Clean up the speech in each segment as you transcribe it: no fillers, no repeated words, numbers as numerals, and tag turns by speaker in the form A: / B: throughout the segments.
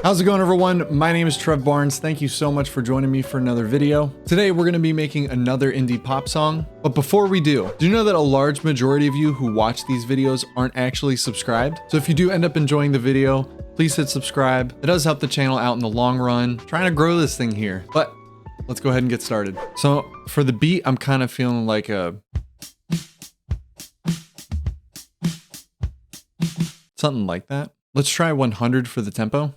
A: How's it going, everyone? My name is Trev Barnes. Thank you so much for joining me for another video. Today, we're going to be making another indie pop song. But before we do you know that a large majority of you who watch these videos aren't actually subscribed? So if you do end up enjoying the video, please hit subscribe. It does help the channel out in the long run. Trying to grow this thing here. But let's go ahead and get started. So for the beat, I'm kind of feeling like something like that. Let's try 100 for the tempo.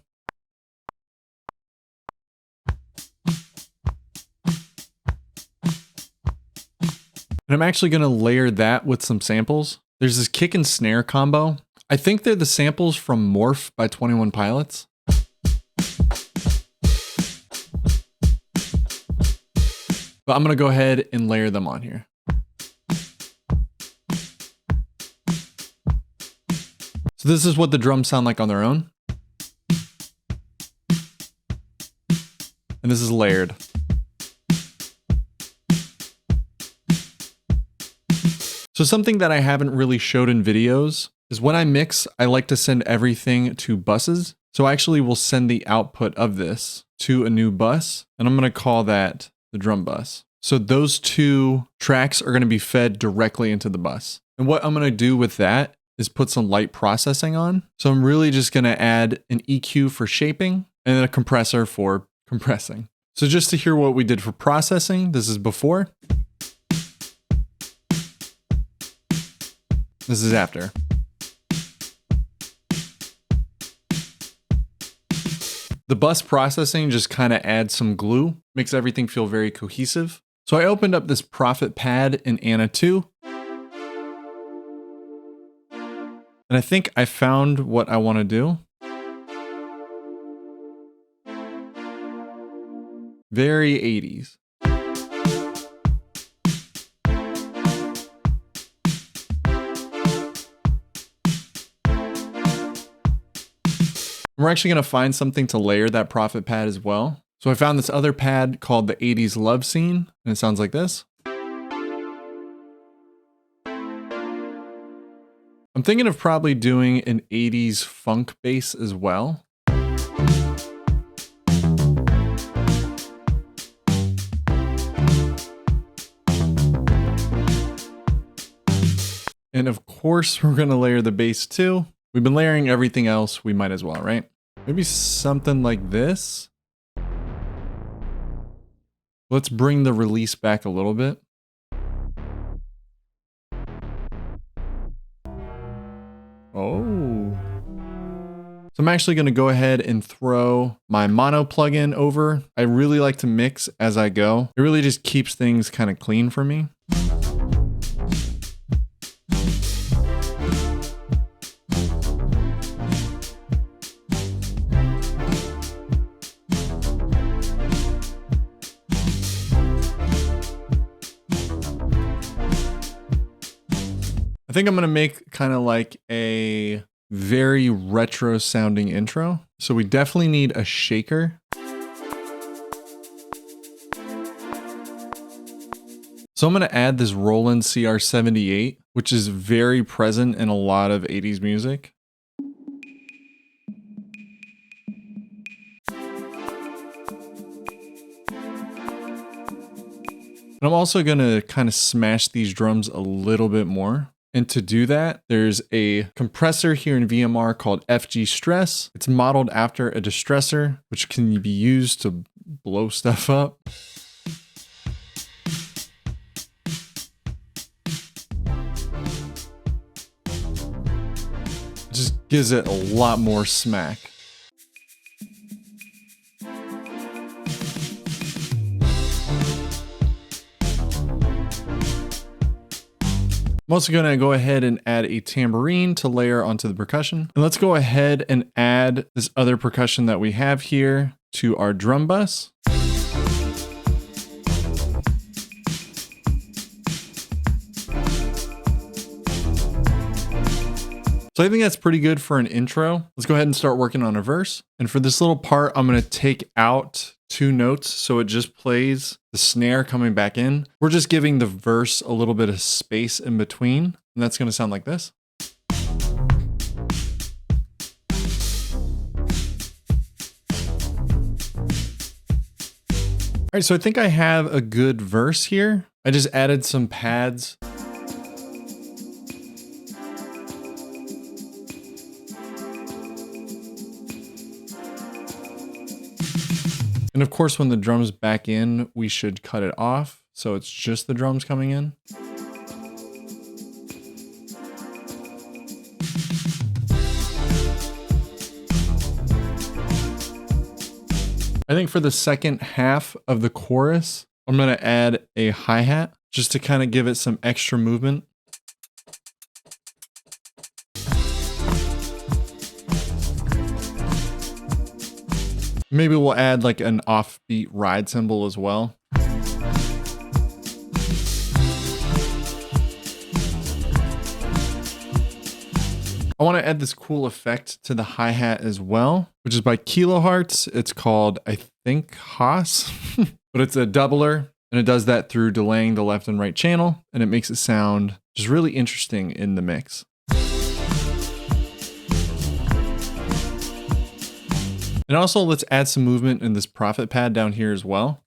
A: And I'm actually going to layer that with some samples. There's this kick and snare combo. I think they're the samples from Morph by 21 Pilots. But I'm going to go ahead and layer them on here. So this is what the drums sound like on their own. And this is layered. So something that I haven't really showed in videos is when I mix, I like to send everything to buses. So I actually will send the output of this to a new bus, and I'm going to call that the drum bus. So those two tracks are going to be fed directly into the bus. And what I'm going to do with that is put some light processing on. So I'm really just going to add an EQ for shaping and then a compressor for compressing. So just to hear what we did for processing, this is before. This is after. The bus processing just kind of adds some glue, makes everything feel very cohesive. So I opened up this Prophet pad in Anna 2. And I think I found what I want to do. Very 80s. We're actually going to find something to layer that Prophet pad as well. So I found this other pad called the 80s Love Scene, and it sounds like this. I'm thinking of probably doing an 80s funk bass as well. And of course, we're going to layer the bass too. We've been layering everything else, we might as well, right? Maybe something like this. Let's bring the release back a little bit. Oh. So I'm actually going to go ahead and throw my mono plugin over. I really like to mix as I go. It really just keeps things kind of clean for me. I think I'm going to make kind of like a very retro sounding intro. So we definitely need a shaker. So I'm going to add this Roland CR78, which is very present in a lot of 80s music. And I'm also going to kind of smash these drums a little bit more. And to do that, there's a compressor here in VMR called FG Stress. It's modeled after a distressor, which can be used to blow stuff up. It just gives it a lot more smack. I'm also going to go ahead and add a tambourine to layer onto the percussion. And let's go ahead and add this other percussion that we have here to our drum bus. So I think that's pretty good for an intro. Let's go ahead and start working on a verse. And for this little part, I'm going to take out 2 notes so it just plays the snare coming back in. We're just giving the verse a little bit of space in between, and that's going to sound like this. right, so I think I have a good verse here. I just added some pads. And of course, when the drums back in, we should cut it off. So it's just the drums coming in. I think for the second half of the chorus, I'm going to add a hi-hat just to kind of give it some extra movement. Maybe we'll add like an offbeat ride cymbal as well. I want to add this cool effect to the hi-hat as well, which is by Kilohearts. It's called, I think, Haas, but it's a doubler, and it does that through delaying the left and right channel, and it makes it sound just really interesting in the mix. And also, let's add some movement in this Prophet pad down here as well.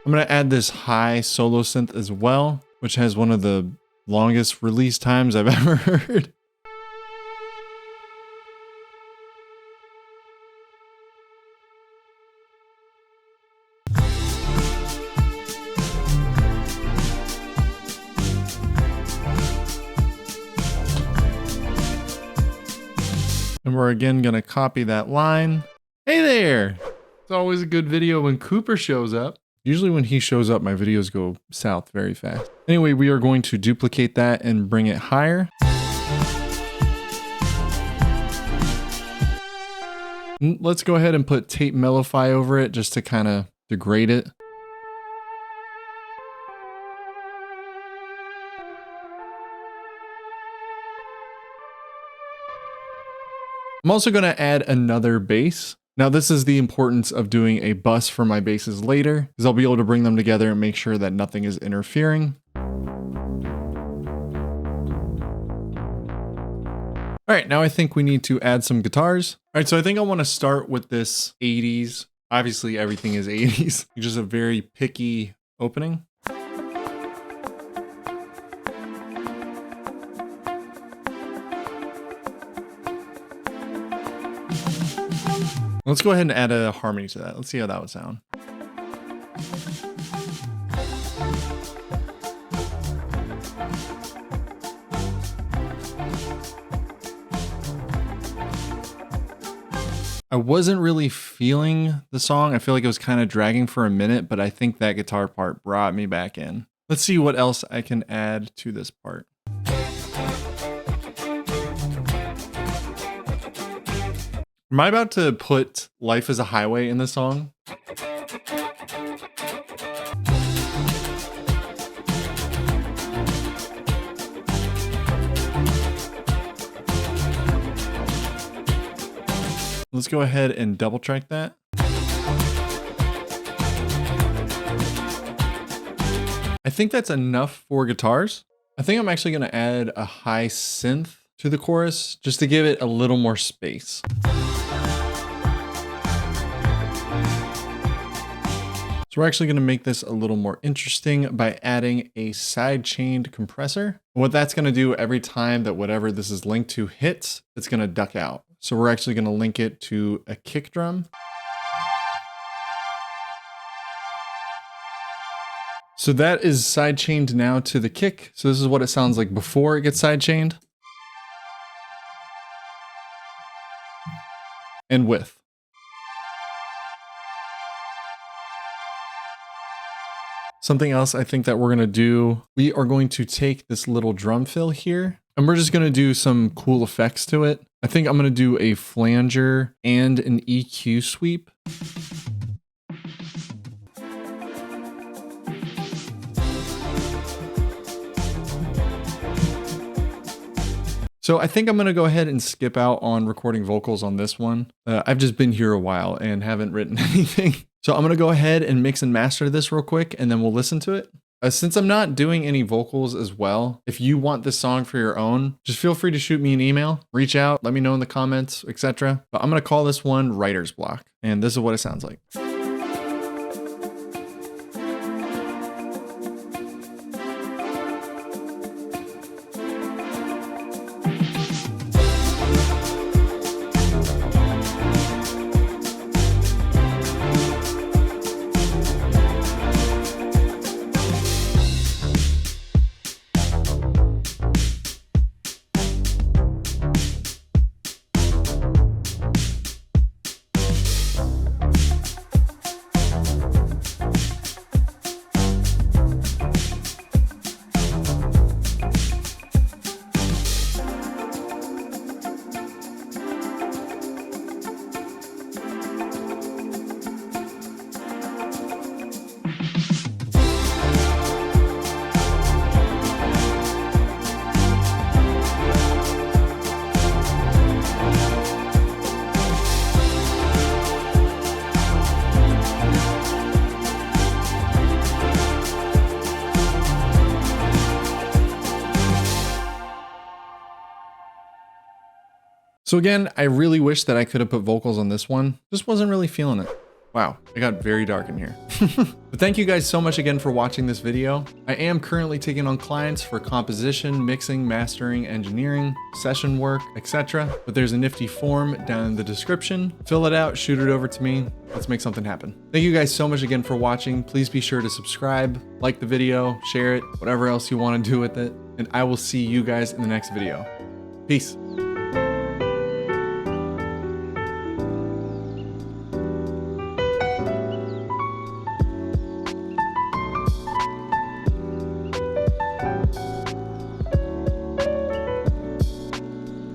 A: I'm going to add this high solo synth as well, which has one of the longest release times I've ever heard. And we're again going to copy that line. Hey there! It's always a good video when Cooper shows up. Usually when he shows up, my videos go south very fast. Anyway, we are going to duplicate that and bring it higher. Let's go ahead and put Tape Mellowfy over it just to kind of degrade it. I'm also going to add another bass. Now this is the importance of doing a bus for my basses later, because I'll be able to bring them together and make sure that nothing is interfering. All right, now I think we need to add some guitars. All right, so I think I want to start with this 80s. Obviously everything is 80s, just a very picky opening. Let's go ahead and add a harmony to that. Let's see how that would sound. I wasn't really feeling the song. I feel like it was kind of dragging for a minute, but I think that guitar part brought me back in. Let's see what else I can add to this part. Am I about to put Life is a Highway in the song? Let's go ahead and double track that. I think that's enough for guitars. I think I'm actually going to add a high synth to the chorus just to give it a little more space. So we're actually going to make this a little more interesting by adding a side-chained compressor. What that's going to do every time that whatever this is linked to hits, it's going to duck out. So we're actually going to link it to a kick drum. So that is side-chained now to the kick. So this is what it sounds like before it gets side-chained. And with. Something else I think that we're going to do, we are going to take this little drum fill here and we're just going to do some cool effects to it. I think I'm going to do a flanger and an EQ sweep. So I think I'm going to go ahead and skip out on recording vocals on this one. I've just been here a while and haven't written anything. So I'm going to go ahead and mix and master this real quick and then we'll listen to it. Since I'm not doing any vocals as well, if you want this song for your own, just feel free to shoot me an email, reach out, let me know in the comments, etc. But I'm gonna call this one Writer's Block, and this is what it sounds like. So again, I really wish that I could have put vocals on this one. Just wasn't really feeling it. Wow, it got very dark in here. But thank you guys so much again for watching this video. I am currently taking on clients for composition, mixing, mastering, engineering, session work, etc. But there's a nifty form down in the description. Fill it out, shoot it over to me. Let's make something happen. Thank you guys so much again for watching. Please be sure to subscribe, like the video, share it, whatever else you want to do with it. And I will see you guys in the next video. Peace.